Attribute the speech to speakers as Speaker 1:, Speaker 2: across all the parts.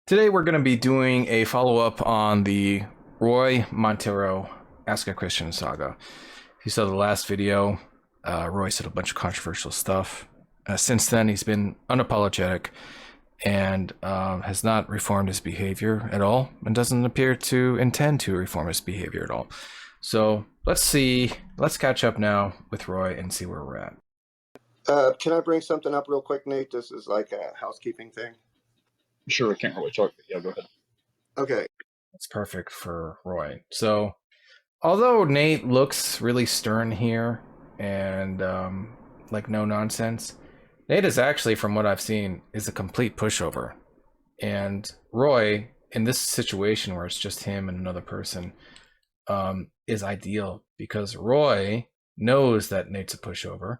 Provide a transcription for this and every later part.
Speaker 1: Today we're going to be doing a follow-up on the Roy Montero Ask a Christian saga. If you saw the last video, Roy said a bunch of controversial stuff. Since then, he's been unapologetic and has not reformed his behavior at all, and doesn't appear to intend to reform his behavior at all. So let's catch up now with Roy and see where we're at.
Speaker 2: Can I bring something up real quick, Nate? This is like a housekeeping thing.
Speaker 3: Sure, I can't really talk, but yeah, go ahead.
Speaker 2: Okay.
Speaker 1: That's perfect for Roy. So, although Nate looks really stern here and like no nonsense, Nate is actually, from what I've seen, is a complete pushover. And Roy, in this situation where it's just him and another person, is ideal because Roy knows that Nate's a pushover,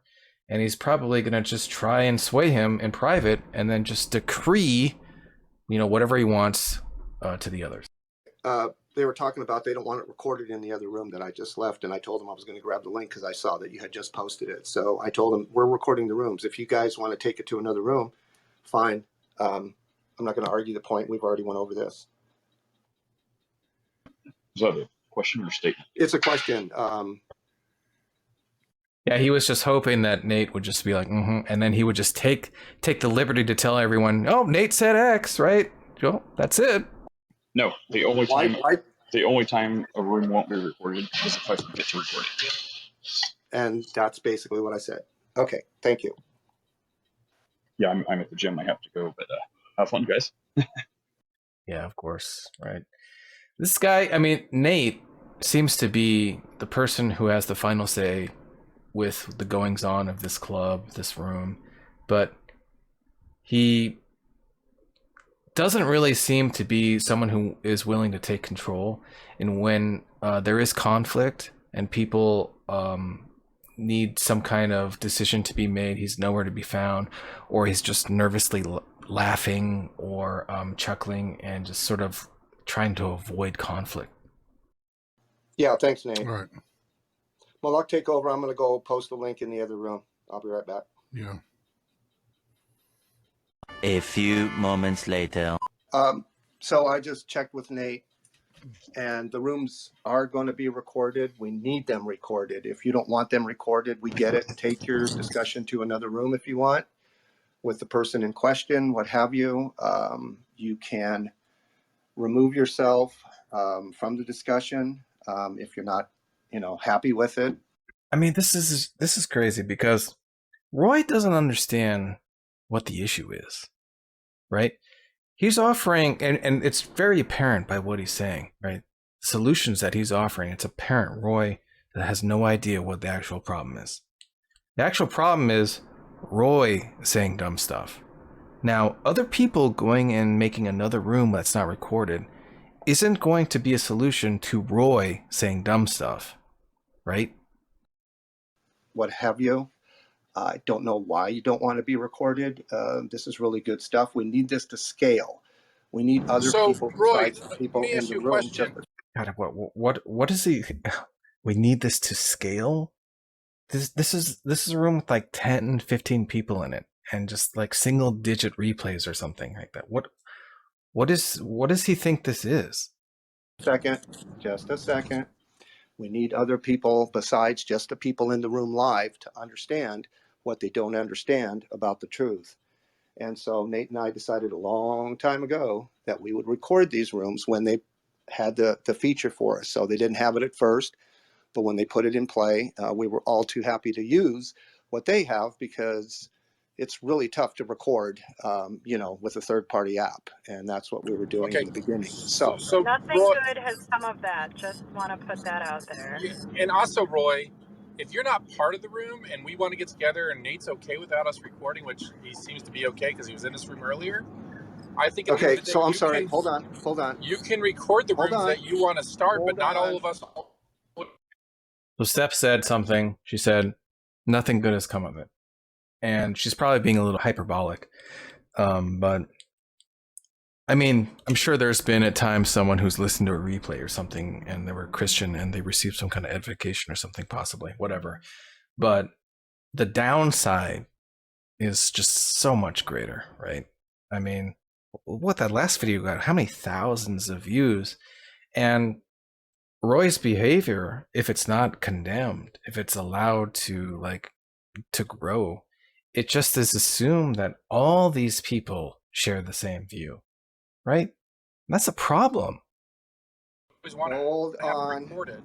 Speaker 1: and he's probably going to just try and sway him in private and then just decree, whatever he wants to the others.
Speaker 2: They were talking about they don't want it recorded in the other room that I just left, and I told them I was going to grab the link because I saw that you had just posted it. So I told them we're recording the rooms. If you guys want to take it to another room, fine. I'm not going to argue the point. We've already went over this.
Speaker 3: Is that a question or statement?
Speaker 2: It's a question.
Speaker 1: Yeah, he was just hoping that Nate would just be like, and then he would just take the liberty to tell everyone, oh, Nate said X, right? Well, that's it.
Speaker 3: No, the only time a room won't be recorded is if I forget to record it.
Speaker 2: And that's basically what I said. Okay, thank you.
Speaker 3: Yeah, I'm at the gym. I have to go, but have fun, guys.
Speaker 1: Yeah, of course, right. This guy, Nate seems to be the person who has the final say with the goings-on of this club, this room, but he doesn't really seem to be someone who is willing to take control. And when there is conflict and people need some kind of decision to be made, he's nowhere to be found, or he's just nervously laughing or chuckling and just sort of trying to avoid conflict.
Speaker 2: Yeah, thanks, Nate.
Speaker 4: All right.
Speaker 2: Malak, take over. I'm going to go post the link in the other room. I'll be right back.
Speaker 4: Yeah.
Speaker 5: A few moments later.
Speaker 2: So I just checked with Nate, and the rooms are going to be recorded. We need them recorded. If you don't want them recorded, we get it. Take your discussion to another room if you want, with the person in question, what have you. You can remove yourself from the discussion if you're not, happy with it.
Speaker 1: This is crazy because Roy doesn't understand what the issue is, right? He's offering, and it's very apparent by what he's saying, right? Solutions that he's offering, it's apparent Roy has no idea what the actual problem is. The actual problem is Roy saying dumb stuff. Now, other people going and making another room that's not recorded isn't going to be a solution to Roy saying dumb stuff, right?
Speaker 2: What have you. I don't know why you don't want to be recorded. This is really good stuff. We need this to scale. We need other people besides people in the room.
Speaker 1: God, what is he? We need this to scale. This is a room with like 10, 15 people in it, and just like single digit replays or something like that. What does he think this is?
Speaker 2: Just a second. We need other people besides just the people in the room live to understand what they don't understand about the truth. And so Nate and I decided a long time ago that we would record these rooms when they had the feature for us. So they didn't have it at first, but when they put it in play, we were all too happy to use what they have because it's really tough to record, with a third-party app, and that's what we were doing in the beginning. So
Speaker 6: nothing Roy, good has come of that. Just want to put that out there.
Speaker 7: Yeah, and also, Roy, if you're not part of the room and we want to get together and Nate's okay without us recording, which he seems to be okay because he was in this room earlier, I think.
Speaker 2: Okay, so I'm sorry. Hold on.
Speaker 7: You can record the rooms that you want to start, but not all of us.
Speaker 1: So Steph said something. She said, nothing good has come of it. And she's probably being a little hyperbolic. But I'm sure there's been at times someone who's listened to a replay or something and they were Christian and they received some kind of edification or something, possibly, whatever. But the downside is just so much greater, right? what that last video got, how many thousands of views. And Roy's behavior, if it's not condemned, if it's allowed to grow, it just is assumed that all these people share the same view, right? That's a problem.
Speaker 7: Always want
Speaker 2: Hold
Speaker 7: to have it
Speaker 2: on.
Speaker 7: recorded.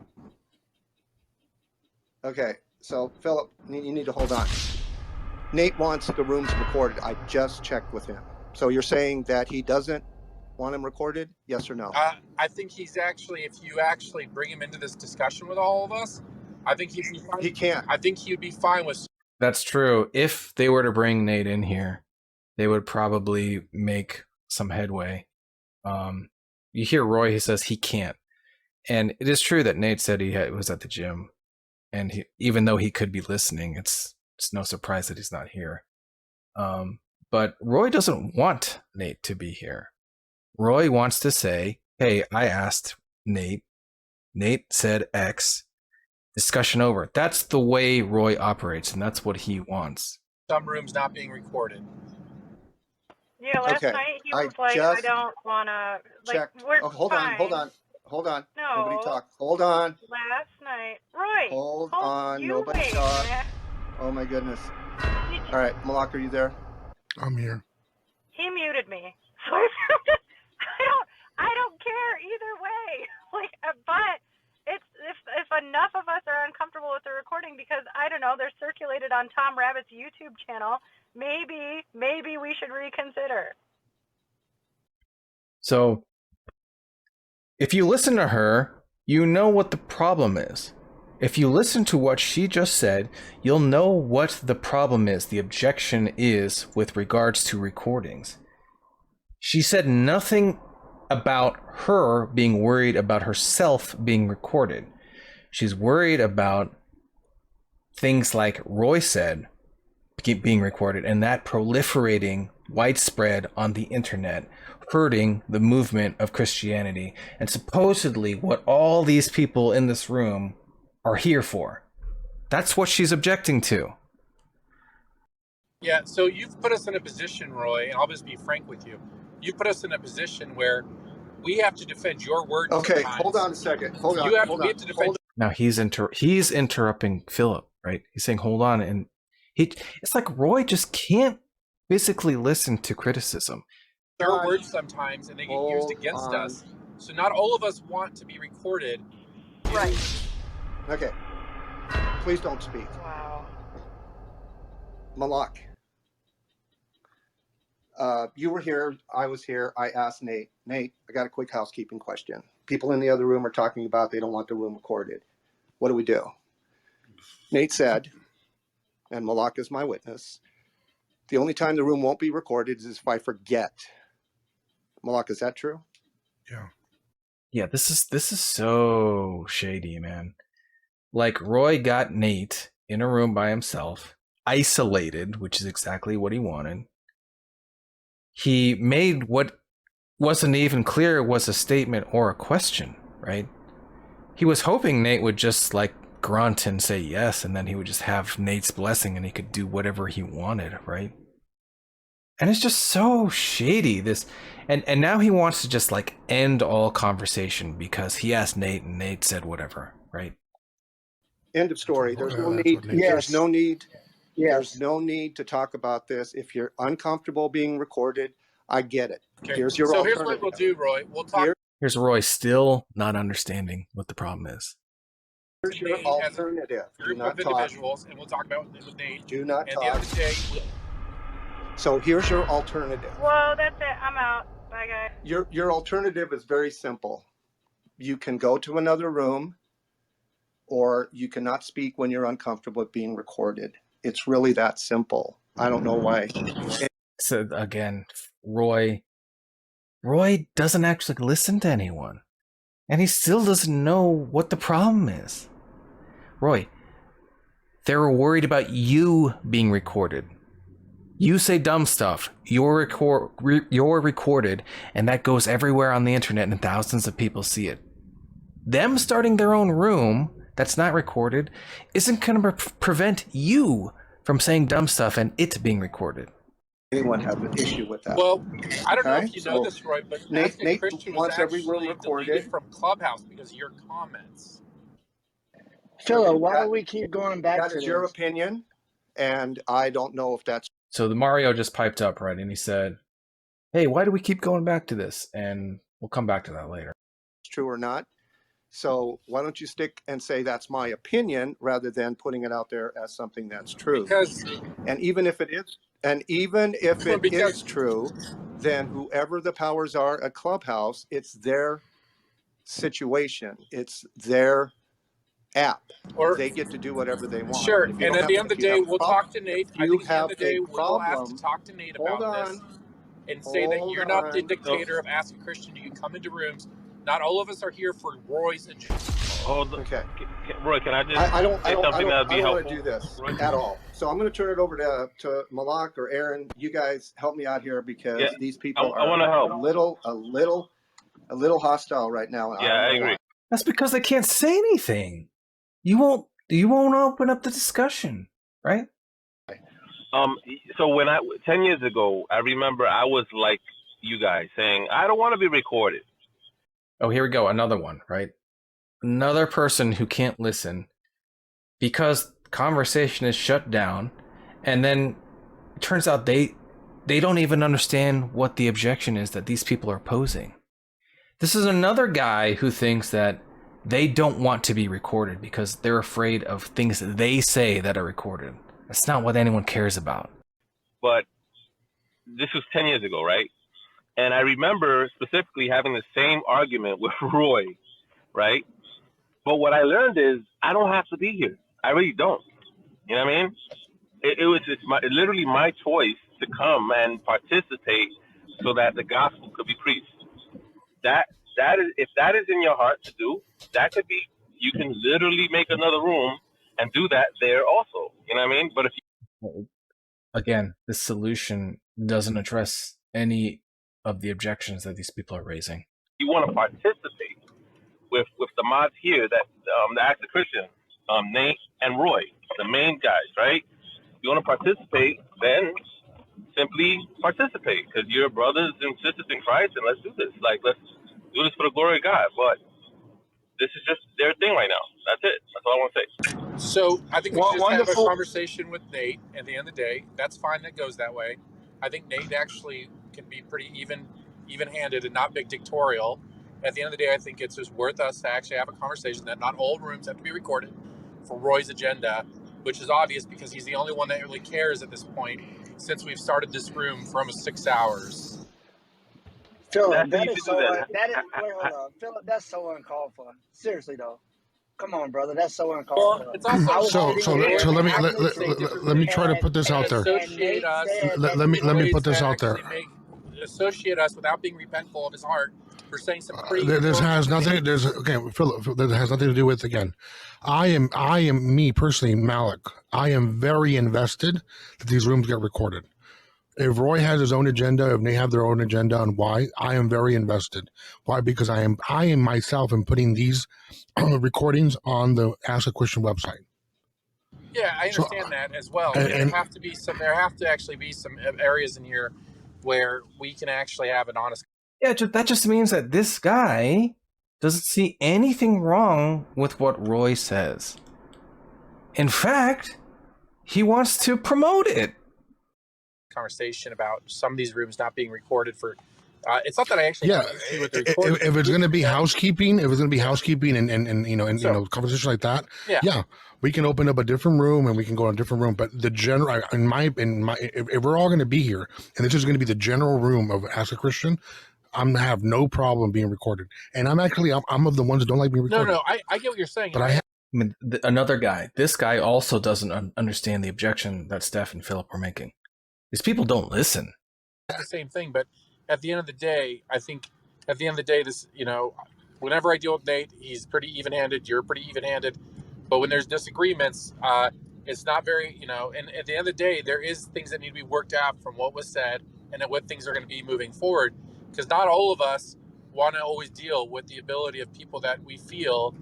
Speaker 2: Okay, so Philip, you need to hold on. Nate wants the rooms recorded. I just checked with him. So you're saying that he doesn't want him recorded? Yes or no?
Speaker 7: I think he's actually, if you actually bring him into this discussion with all of us, I think he'd be fine.
Speaker 2: He can't.
Speaker 7: I think he'd be fine with.
Speaker 1: That's true. If they were to bring Nate in here, they would probably make some headway. You hear Roy, he says he can't. And it is true that Nate said he was at the gym. And even though he could be listening, it's no surprise that he's not here. But Roy doesn't want Nate to be here. Roy wants to say, hey, I asked Nate. Nate said X. Discussion over. That's the way Roy operates, and that's what he wants.
Speaker 7: Some rooms not being recorded.
Speaker 6: Yeah, last
Speaker 2: Okay,
Speaker 6: night he
Speaker 2: I
Speaker 6: was like,
Speaker 2: just
Speaker 6: I don't want to, like,
Speaker 2: checked.
Speaker 6: we're
Speaker 2: Oh, hold
Speaker 6: fine.
Speaker 2: on.
Speaker 6: No.
Speaker 2: Nobody talk. Hold on.
Speaker 6: Last night. Roy.
Speaker 2: Hold on.
Speaker 6: You
Speaker 2: Nobody
Speaker 6: wait,
Speaker 2: talk.
Speaker 6: man.
Speaker 2: Oh my goodness. All right, Malak, are you there?
Speaker 4: I'm here.
Speaker 6: He muted me. So I don't care either way. Like, but it's if enough of us are uncomfortable with the recording because I don't know, they're circulated on Tom Rabbit's YouTube channel, maybe we should reconsider.
Speaker 1: So if you listen to her, you know what the problem is. If you listen to what she just said, you'll know what the problem is, the objection is with regards to recordings. She said nothing about her being worried about herself being recorded. She's worried about things like Roy said being recorded and that proliferating widespread on the internet, hurting the movement of Christianity, and supposedly what all these people in this room are here for. That's what she's objecting to.
Speaker 7: Yeah, so you've put us in a position, Roy, and I'll just be frank with you. You put us in a position where we have to defend your words.
Speaker 2: Okay,
Speaker 7: sometimes.
Speaker 2: hold on a second. Hold on.
Speaker 7: We have to defend.
Speaker 1: Now he's interrupting Philip, right? He's saying, "Hold on," and it's like Roy just can't physically listen to criticism.
Speaker 7: Your words sometimes, and they get used against us. So not all of us want to be recorded.
Speaker 6: Right.
Speaker 2: Okay. Please don't speak.
Speaker 6: Wow.
Speaker 2: Malak. You were here. I was here. I asked Nate. Nate, I got a quick housekeeping question. People in the other room are talking about they don't want the room recorded. What do we do? Nate said, and Malak is my witness, the only time the room won't be recorded is if I forget. Malak, is that true?
Speaker 4: Yeah.
Speaker 1: Yeah, this is so shady, man. Like Roy got Nate in a room by himself, isolated, which is exactly what he wanted. He made what wasn't even clear was a statement or a question, right? He was hoping Nate would just like grunt and say yes, and then he would just have Nate's blessing and he could do whatever he wanted, right? And it's just so shady, this, and now he wants to just like end all conversation because he asked Nate and Nate said whatever, right?
Speaker 2: End of story. There's no
Speaker 4: That's
Speaker 2: need.
Speaker 4: what Nate
Speaker 2: There's
Speaker 4: said.
Speaker 2: no need. There's no need to talk about this. If you're uncomfortable being recorded, I get it.
Speaker 7: Okay.
Speaker 2: Here's your
Speaker 7: so here's
Speaker 2: alternative.
Speaker 7: what we'll do, Roy. We'll talk.
Speaker 1: Here's Roy still not understanding what the problem is.
Speaker 2: Here's your
Speaker 7: Nate as a
Speaker 2: alternative. Do
Speaker 7: group
Speaker 2: not
Speaker 7: of
Speaker 2: talk.
Speaker 7: individuals, and we'll talk about it with Nate.
Speaker 2: Do not
Speaker 7: And at the end
Speaker 2: talk.
Speaker 7: of the day,
Speaker 2: So here's your alternative.
Speaker 6: Well, that's it. I'm out. Bye, guys.
Speaker 2: Your alternative is very simple. You can go to another room, or you cannot speak when you're uncomfortable with being recorded. It's really that simple. I don't know why.
Speaker 1: So again, Roy doesn't actually listen to anyone. And he still doesn't know what the problem is. Roy, they were worried about you being recorded. You say dumb stuff, you're recorded, and that goes everywhere on the internet and thousands of people see it. Them starting their own room that's not recorded isn't going to prevent you from saying dumb stuff and it being recorded.
Speaker 2: anyone have an issue with that.
Speaker 7: Well, I don't know
Speaker 2: Okay,
Speaker 7: if you know
Speaker 2: so
Speaker 7: this, Roy, but
Speaker 2: Nate
Speaker 7: Ask a Christian was
Speaker 2: wants every room
Speaker 7: actually
Speaker 2: recorded.
Speaker 7: deleted from Clubhouse because of your comments.
Speaker 4: Philip, why do we keep going back
Speaker 2: That
Speaker 4: to
Speaker 2: is your
Speaker 4: this?
Speaker 2: opinion, and I don't know if that's
Speaker 1: So the Mario just piped up, right? And he said, hey, why do we keep going back to this? And we'll come back to that later.
Speaker 2: true or not. So why don't you stick and say that's my opinion rather than putting it out there as something that's true?
Speaker 7: Because
Speaker 2: And even if it is true, then whoever the powers are at Clubhouse, it's their situation. It's their app.
Speaker 7: or
Speaker 2: They get to do whatever they want.
Speaker 7: sure,
Speaker 2: If you
Speaker 7: and
Speaker 2: don't
Speaker 7: at
Speaker 2: have-
Speaker 7: the end of
Speaker 2: if
Speaker 7: the
Speaker 2: you
Speaker 7: day,
Speaker 2: have a
Speaker 7: we'll
Speaker 2: problem-
Speaker 7: talk to Nate.
Speaker 2: if
Speaker 7: I
Speaker 2: you
Speaker 7: think at the end
Speaker 2: have
Speaker 7: of the day,
Speaker 2: a
Speaker 7: we'll have to
Speaker 2: problem,
Speaker 7: talk to Nate
Speaker 2: hold
Speaker 7: about this
Speaker 2: on.
Speaker 7: and say that
Speaker 2: Hold
Speaker 7: you're not the
Speaker 2: on.
Speaker 7: dictator of Ask a Christian. You can come into rooms. Not all of us are here for Roy's agenda.
Speaker 8: Hold on.
Speaker 2: Okay.
Speaker 8: Roy, can I just
Speaker 2: I don't
Speaker 8: say something that would be
Speaker 2: want
Speaker 8: helpful?
Speaker 2: to do this
Speaker 8: Roy?
Speaker 2: at all. So I'm going to turn it over to Malak or Aaron. You guys help me out here because
Speaker 8: Yeah,
Speaker 2: these people
Speaker 8: I want to help.
Speaker 2: a little hostile right now. And
Speaker 8: Yeah, I agree.
Speaker 2: why.
Speaker 1: That's because they can't say anything. You won't open up the discussion, right?
Speaker 8: So when 10 years ago, I remember I was like you guys saying, I don't want to be recorded.
Speaker 1: Oh, here we go. Another one, right? Another person who can't listen because conversation is shut down. And then it turns out they don't even understand what the objection is that these people are posing. This is another guy who thinks that they don't want to be recorded because they're afraid of things that they say that are recorded. That's not what anyone cares about.
Speaker 8: But this was 10 years ago, right? And I remember specifically having the same argument with Roy, right? But what I learned is I don't have to be here. I really don't. You know what I mean? It was literally my choice to come and participate so that the gospel could be preached. That is, if that is in your heart to do, that could be. You can literally make another room and do that there also. You know what I mean? But if
Speaker 1: Again, this solution doesn't address any of the objections that these people are raising.
Speaker 8: you want to participate with the mods here, that the Ask the Christian, Nate and Roy, the main guys, right? You want to participate, then simply participate because you're brothers and sisters in Christ, and let's do this. Like, let's do this for the glory of God. But this is just their thing right now. That's it. That's all I want to say.
Speaker 7: So I think we should just have a
Speaker 4: Wonderful.
Speaker 7: conversation with Nate at the end of the day. That's fine. That goes that way. I think Nate actually can be pretty even-handed and not big dictatorial. At the end of the day, I think it's just worth us to actually have a conversation that not all rooms have to be recorded for Roy's agenda, which is obvious because he's the only one that really cares at this point since we've started this room for almost 6 hours.
Speaker 4: Philip,
Speaker 8: That's easy to do that.
Speaker 4: wait, hold on. Philip, that's so uncalled for. Seriously though. Come on, brother. That's so uncalled for.
Speaker 7: It's also
Speaker 9: So let me try to put this out there.
Speaker 7: Associate us.
Speaker 9: Let me put this out there.
Speaker 7: Associate us without being repentful of his heart for saying some pretty.
Speaker 9: This has nothing. Philip. That has nothing to do with, again. I am me personally, Malik. I am very invested that these rooms get recorded. If Roy has his own agenda, if they have their own agenda on why, I am very invested. Why? Because I am myself am putting these recordings on the Ask a Christian website.
Speaker 7: Yeah, I understand that as well. There have to actually be some areas in here where we can actually have an honest.
Speaker 1: Yeah, that just means that this guy doesn't see anything wrong with what Roy says. In fact, he wants to promote it.
Speaker 7: Conversation about some of these rooms not being recorded for. It's not that I actually.
Speaker 9: Yeah, if it's going to be housekeeping, and conversation like that, yeah, we can open up a different room and we can go in a different room. But the general, if we're all going to be here, and this is going to be the general room of Ask a Christian, I'm gonna have no problem being recorded. And I'm of the ones that don't like being recorded.
Speaker 7: No, I get what you're saying.
Speaker 1: But another guy. This guy also doesn't understand the objection that Steph and Philip are making. These people don't listen.
Speaker 7: The same thing, but at the end of the day, I think this, whenever I deal with Nate, he's pretty even-handed. You're pretty even-handed, but when there's disagreements, it's not very, and at the end of the day, there is things that need to be worked out from what was said and what things are going to be moving forward, because not all of us want to always deal with the ability of people that we feel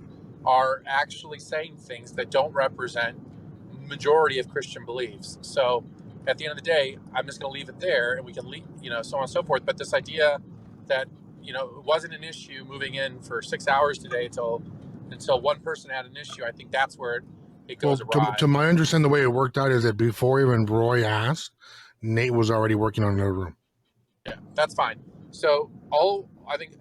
Speaker 7: are actually saying things that don't represent majority of Christian beliefs. So at the end of the day, I'm just going to leave it there, and we can leave, so on and so forth. But this idea that it wasn't an issue moving in for 6 hours today until one person had an issue, I think that's where it goes awry.
Speaker 9: To my understanding, the way it worked out is that before even Roy asked, Nate was already working on another room.
Speaker 7: Yeah, that's fine. So I think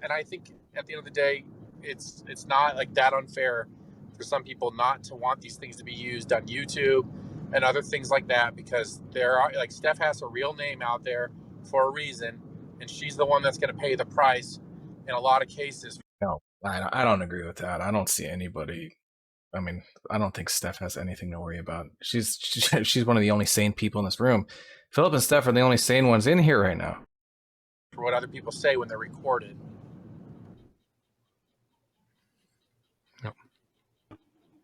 Speaker 7: at the end of the day, it's not like that unfair for some people not to want these things to be used on YouTube and other things like that, because there are, like, Steph has a real name out there for a reason, and she's the one that's going to pay the price in a lot of cases.
Speaker 1: No, I don't agree with that. I don't see anybody. I mean, I don't think Steph has anything to worry about. She's one of the only sane people in this room. Philip and Steph are the only sane ones in here right now.
Speaker 7: For what other people say when they're recorded.
Speaker 9: Yep.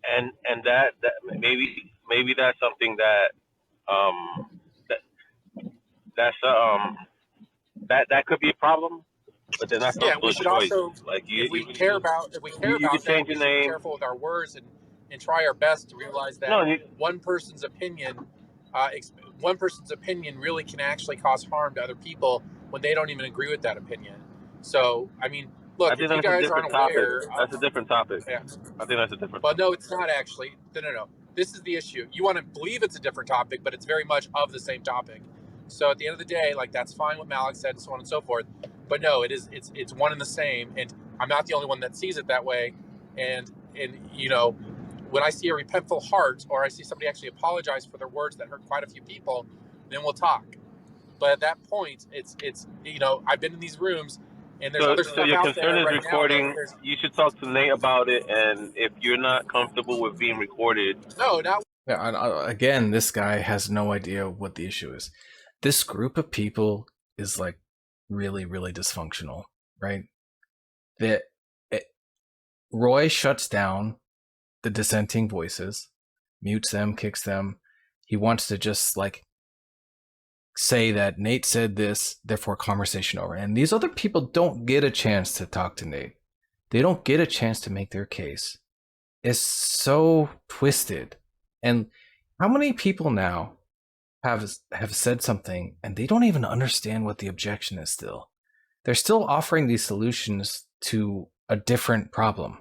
Speaker 8: And that maybe that's something that that could be a problem, but then that's
Speaker 7: Yeah,
Speaker 8: also
Speaker 7: we
Speaker 8: a
Speaker 7: should
Speaker 8: choice.
Speaker 7: Also,
Speaker 8: like
Speaker 7: if we care about
Speaker 8: you
Speaker 7: that,
Speaker 8: can change
Speaker 7: we
Speaker 8: your
Speaker 7: should be
Speaker 8: name.
Speaker 7: careful with our words and try our best to realize that one person's opinion really can actually cause harm to other people when they don't even agree with that opinion. So, I mean, look, if you guys aren't aware,
Speaker 8: that's a different topic.
Speaker 7: Yeah.
Speaker 8: I think that's a different.
Speaker 7: But no, it's not actually. No. This is the issue. You want to believe it's a different topic, but it's very much of the same topic. So at the end of the day, like, that's fine what Malik said and so on and so forth. But no, it's one and the same, and I'm not the only one that sees it that way. And when I see a repentful heart, or I see somebody actually apologize for their words that hurt quite a few people, then we'll talk. But at that point, it's I've been in these rooms, and there's other stuff
Speaker 8: so your
Speaker 7: out
Speaker 8: concern
Speaker 7: there
Speaker 8: is
Speaker 7: right
Speaker 8: recording.
Speaker 7: Now
Speaker 8: you should talk to Nate about it, and if you're not comfortable with being recorded,
Speaker 1: Yeah, again, this guy has no idea what the issue is. This group of people is like really, really dysfunctional, right? Roy shuts down the dissenting voices, mutes them, kicks them. He wants to just like say that Nate said this, therefore conversation over. And these other people don't get a chance to talk to Nate. They don't get a chance to make their case. It's so twisted. And how many people now have said something and they don't even understand what the objection is still? They're still offering these solutions to a different problem.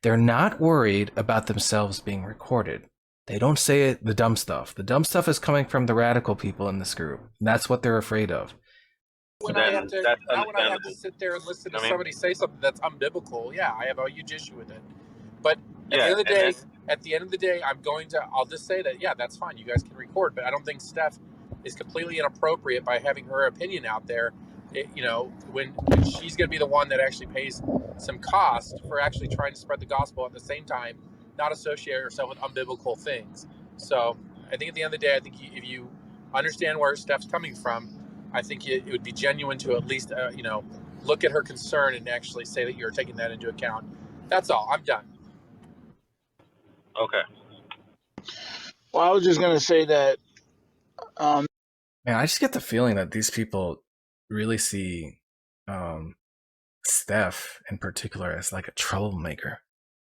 Speaker 1: They're not worried about themselves being recorded. They don't say the dumb stuff. The dumb stuff is coming from the radical people in this group. And that's what they're afraid of.
Speaker 7: When I have to sit there and listen to somebody say something that's unbiblical, yeah, I have a huge issue with it. But at the end of the day, I'll just say that, yeah, that's fine. You guys can record, but I don't think Steph is completely inappropriate by having her opinion out there. When she's going to be the one that actually pays some cost for actually trying to spread the gospel at the same time, not associate herself with unbiblical things. So I think at the end of the day, I think if you understand where Steph's coming from, I think it would be genuine to at least, look at her concern and actually say that you're taking that into account. That's all. I'm done.
Speaker 8: Okay.
Speaker 4: Well, I was just going to say that.
Speaker 1: Man, I just get the feeling that these people really see Steph in particular as like a troublemaker.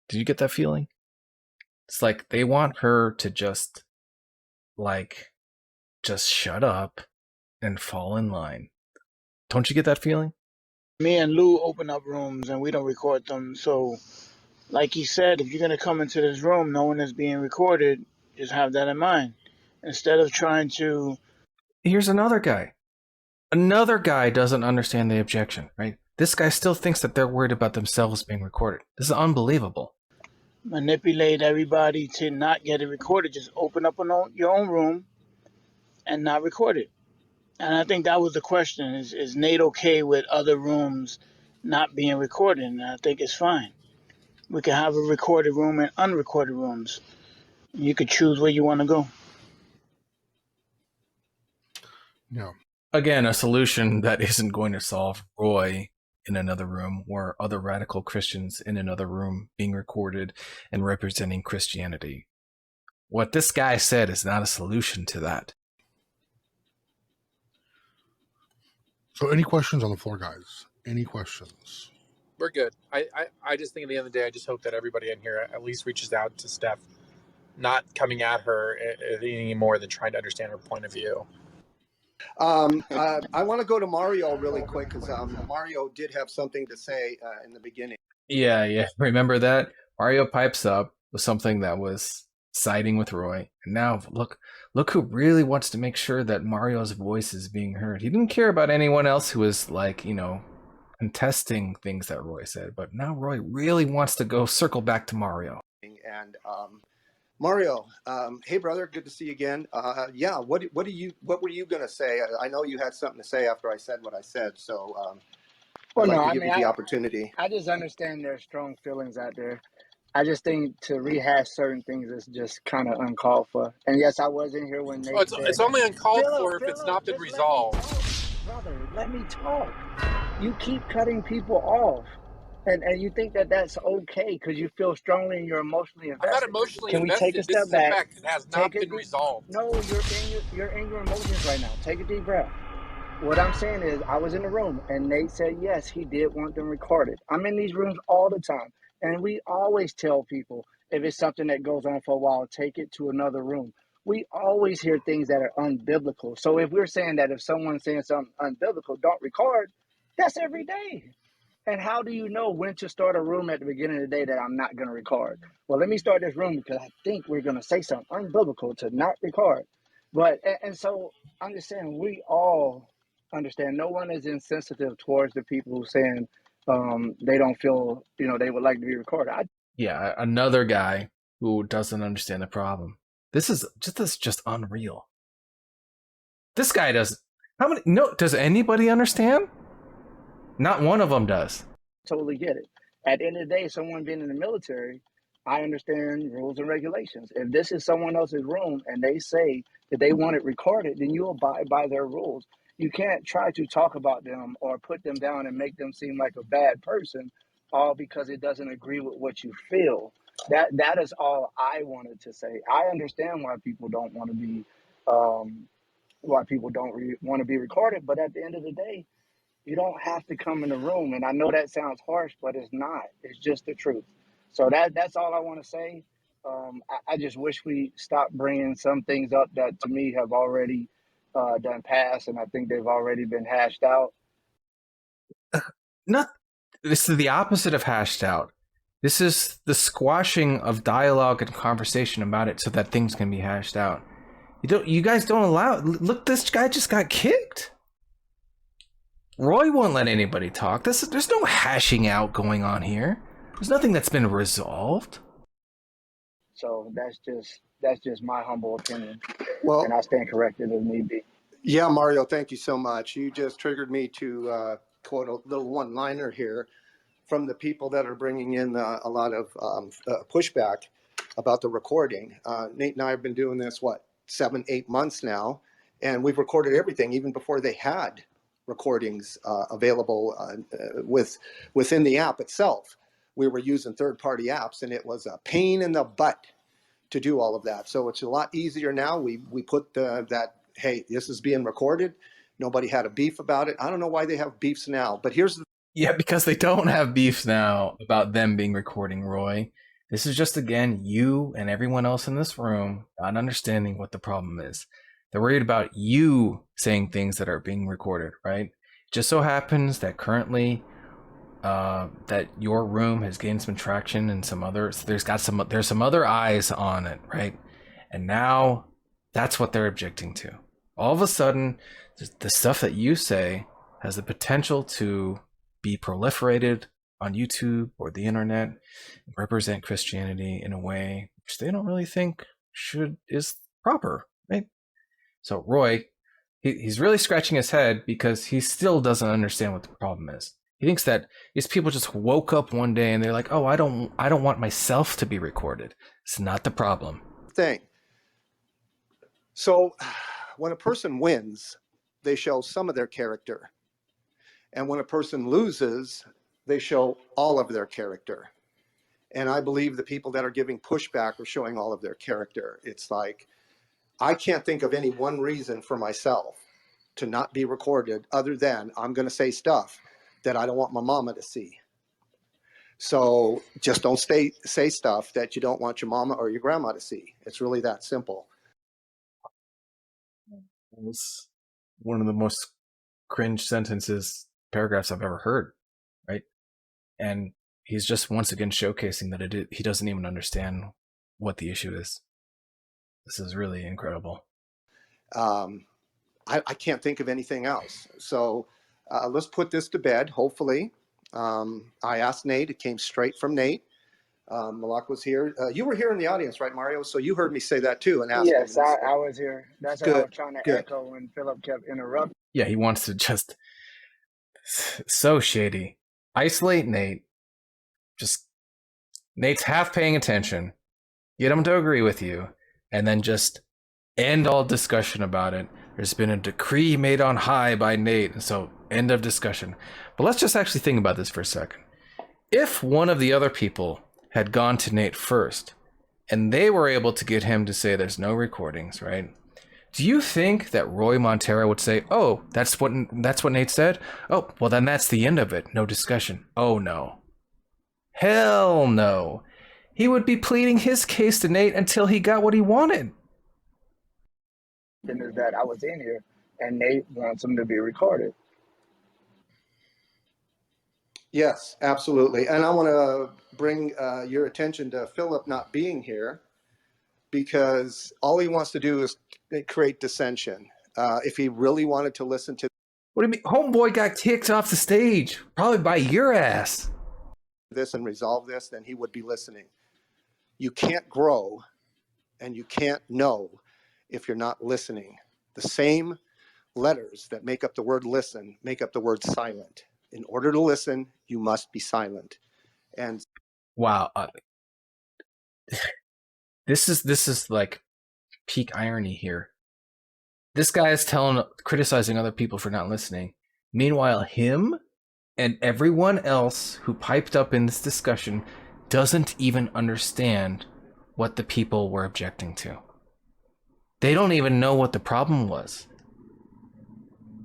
Speaker 1: Did you get that feeling? It's like they want her to just shut up and fall in line. Don't you get that feeling?
Speaker 4: Me and Lou open up rooms and we don't record them. So, like he said, if you're going to come into this room knowing it's being recorded, just have that in mind. Instead of trying to...
Speaker 1: Here's another guy. Another guy doesn't understand the objection, right? This guy still thinks that they're worried about themselves being recorded. This is unbelievable.
Speaker 4: Manipulate everybody to not get it recorded. Just open up your own room and not record it. And I think that was the question. Is Nate okay with other rooms not being recorded? And I think it's fine. We can have a recorded room and unrecorded rooms. You could choose where you want to go.
Speaker 9: Yeah.
Speaker 1: Again, a solution that isn't going to solve Roy in another room or other radical Christians in another room being recorded and representing Christianity. What this guy said is not a solution to that.
Speaker 9: So any questions on the floor, guys? Any questions?
Speaker 7: We're good. I just think at the end of the day, I just hope that everybody in here at least reaches out to Steph not coming at her any more than trying to understand her point of view.
Speaker 2: I want to go to Mario really quick because Mario did have something to say in the beginning.
Speaker 1: Yeah. Remember that? Mario pipes up with something that was siding with Roy. And now look who really wants to make sure that Mario's voice is being heard. He didn't care about anyone else who was like, contesting things that Roy said, but now Roy really wants to go circle back to Mario.
Speaker 2: And Mario, hey brother, good to see you again. Yeah, what were you gonna say? I know you had something to say after I said what I said, so
Speaker 4: Well,
Speaker 2: I'd
Speaker 4: no,
Speaker 2: like
Speaker 4: I
Speaker 2: to give
Speaker 4: mean,
Speaker 2: you the opportunity.
Speaker 4: I just understand there's strong feelings out there. I just think to rehash certain things is just kind of uncalled for. And yes, I was in here when
Speaker 7: Well,
Speaker 4: Nate said,
Speaker 7: it's only uncalled for if it's
Speaker 4: Philip,
Speaker 7: not been
Speaker 4: just let me
Speaker 7: resolved.
Speaker 4: talk, brother. Let me talk. You keep cutting people off. And you think that that's okay because you feel strongly and you're emotionally
Speaker 7: I'm not
Speaker 4: invested.
Speaker 7: emotionally
Speaker 4: Can we take
Speaker 7: invested.
Speaker 4: a
Speaker 7: This
Speaker 4: step
Speaker 7: is a
Speaker 4: back?
Speaker 7: fact. It has
Speaker 4: Take
Speaker 7: not
Speaker 4: a
Speaker 7: been
Speaker 4: deep.
Speaker 7: resolved.
Speaker 4: No, you're in your emotions right now. Take a deep breath. What I'm saying is, I was in the room and Nate said yes, he did want them recorded. I'm in these rooms all the time, and we always tell people if it's something that goes on for a while, take it to another room. We always hear things that are unbiblical. So if we're saying that if someone's saying something unbiblical, don't record, that's every day. And how do you know when to start a room at the beginning of the day that I'm not going to record? Well, let me start this room because I think we're going to say something unbiblical to not record. But, and so I'm just saying, we all understand no one is insensitive towards the people who saying they don't feel, they would like to be recorded.
Speaker 1: Yeah, another guy who doesn't understand the problem. This is just unreal. This guy does. How many? No, does anybody understand? Not one of them does.
Speaker 4: Totally get it. At the end of the day, someone being in the military, I understand rules and regulations. If this is someone else's room and they say that they want it recorded, then you abide by their rules. You can't try to talk about them or put them down and make them seem like a bad person, all because it doesn't agree with what you feel. That is all I wanted to say. I understand why people don't want to be, want to be recorded, but at the end of the day, you don't have to come in the room. And I know that sounds harsh, but it's not. It's just the truth. So that's all I want to say. I just wish we stopped bringing some things up that to me have already done past, and I think they've already been hashed out.
Speaker 1: Not. This is the opposite of hashed out. This is the squashing of dialogue and conversation about it so that things can be hashed out. You guys don't allow it. Look, this guy just got kicked. Roy won't let anybody talk. There's no hashing out going on here. There's nothing that's been resolved.
Speaker 4: So that's just my humble opinion,
Speaker 2: Well,
Speaker 4: and I stand corrected if need be.
Speaker 2: yeah, Mario, thank you so much. You just triggered me to quote a little one-liner here from the people that are bringing in a lot of pushback about the recording. Nate and I have been doing this, 7-8 months now, and we've recorded everything even before they had recordings available within the app itself. We were using third-party apps, and it was a pain in the butt to do all of that. So it's a lot easier now. We put that, hey, this is being recorded. Nobody had a beef about it. I don't know why they have beefs now, but here's the
Speaker 1: Yeah, because they don't have beefs now about them being recording, Roy. This is just, again, you and everyone else in this room not understanding what the problem is. They're worried about you saying things that are being recorded, right? It just so happens that currently that your room has gained some traction and some others. There's some other eyes on it, right? And now that's what they're objecting to. All of a sudden, the stuff that you say has the potential to be proliferated on YouTube or the internet, and represent Christianity in a way which they don't really think is proper, right? So Roy, he's really scratching his head because he still doesn't understand what the problem is. He thinks that these people just woke up one day and they're like, "Oh, I don't want myself to be recorded." It's not the problem.
Speaker 2: thing. So when a person wins, they show some of their character. And when a person loses, they show all of their character. And I believe the people that are giving pushback are showing all of their character. It's like, I can't think of any one reason for myself to not be recorded other than I'm going to say stuff that I don't want my mama to see. So just don't say stuff that you don't want your mama or your grandma to see. It's really that simple.
Speaker 1: It was one of the most cringe paragraphs I've ever heard, right? And he's just once again showcasing that he doesn't even understand what the issue is. This is really incredible.
Speaker 2: I can't think of anything else. So let's put this to bed, hopefully. I asked Nate. It came straight from Nate. Malak was here. You were here in the audience, right, Mario? So you heard me say that too and ask
Speaker 4: Yes,
Speaker 2: him.
Speaker 4: I was here. That's what I was trying to echo when Philip kept interrupting.
Speaker 1: Yeah, he wants to just so shady. Isolate Nate. Just Nate's half paying attention. Get him to agree with you, and then just end all discussion about it. There's been a decree made on high by Nate, so end of discussion. But let's just actually think about this for a second. If one of the other people had gone to Nate first, and they were able to get him to say there's no recordings, right? Do you think that Roy Montero would say, "Oh, that's what Nate said"? Oh, well then that's the end of it. No discussion. Oh no. Hell no. He would be pleading his case to Nate until he got what he wanted.
Speaker 4: Is that I was in here, and Nate wants them to be recorded.
Speaker 2: Yes, absolutely. And I want to bring your attention to Philip not being here, because all he wants to do is create dissension. If he really wanted to listen to
Speaker 1: What do you mean? Homeboy got kicked off the stage, probably by your ass.
Speaker 2: this and resolve this, then he would be listening. You can't grow and you can't know if you're not listening. The same letters that make up the word listen make up the word silent. In order to listen, you must be silent. And
Speaker 1: wow, this is like peak irony here. This guy is criticizing other people for not listening. Meanwhile, him and everyone else who piped up in this discussion doesn't even understand what the people were objecting to. They don't even know what the problem was.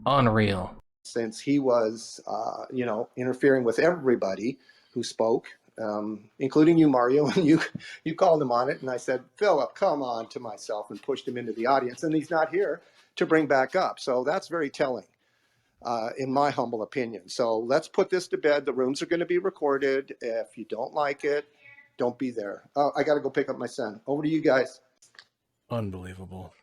Speaker 1: Unreal.
Speaker 2: since he was, interfering with everybody who spoke, including you, Mario, and you called him on it. And I said, Philip, come on, to myself, and pushed him into the audience. And he's not here to bring back up. So that's very telling, in my humble opinion. So let's put this to bed. The rooms are going to be recorded. If you don't like it, don't be there. I got to go pick up my son. Over to you guys.
Speaker 1: Unbelievable.